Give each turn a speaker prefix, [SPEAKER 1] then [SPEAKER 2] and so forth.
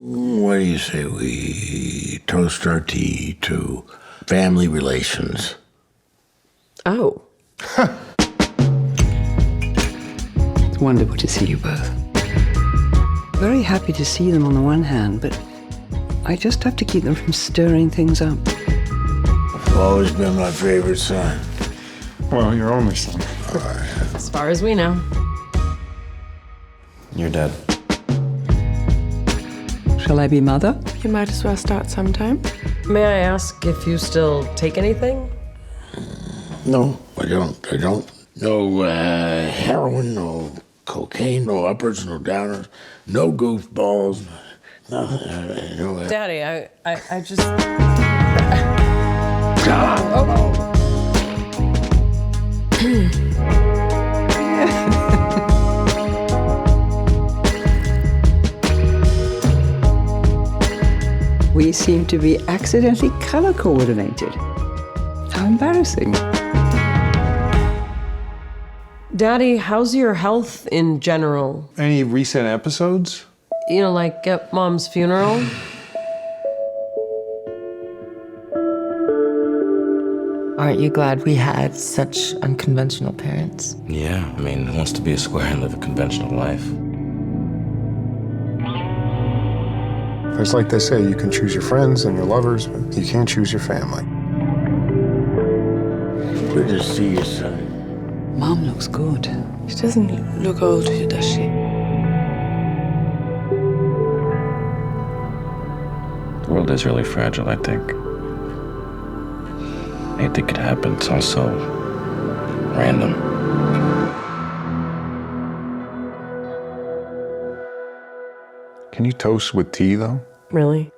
[SPEAKER 1] What do you say we toast our tea to family relations?
[SPEAKER 2] Oh.
[SPEAKER 3] It's wonderful to see you both. Very happy to see them on the one hand, but I just have to keep them from stirring things up.
[SPEAKER 1] You've always been my favorite son.
[SPEAKER 4] Well, your only son.
[SPEAKER 2] As far as we know.
[SPEAKER 5] You're dead.
[SPEAKER 3] Shall I be mother?
[SPEAKER 6] You might as well start sometime.
[SPEAKER 2] May I ask if you still take anything?
[SPEAKER 1] No, I don't. No heroin, no cocaine, no uppers, no downers, no goofballs, nothing. No,
[SPEAKER 2] Daddy, I just...
[SPEAKER 3] We seem to be accidentally color coordinated. How embarrassing.
[SPEAKER 2] Daddy, how's your health in general?
[SPEAKER 4] Any recent episodes?
[SPEAKER 2] You know, like at Mom's funeral?
[SPEAKER 6] Aren't you glad we had such unconventional parents?
[SPEAKER 5] Yeah, I mean, who wants to be a square and live a conventional life?
[SPEAKER 4] It's like they say, you can choose your friends and your lovers, but you can't choose your family.
[SPEAKER 1] good to see you, son.
[SPEAKER 3] Mom looks good.
[SPEAKER 6] She doesn't look old, does she?
[SPEAKER 5] The world is really fragile, I think. Anything could happen. It's all so random.
[SPEAKER 4] Can you toast with tea, though?
[SPEAKER 2] Really?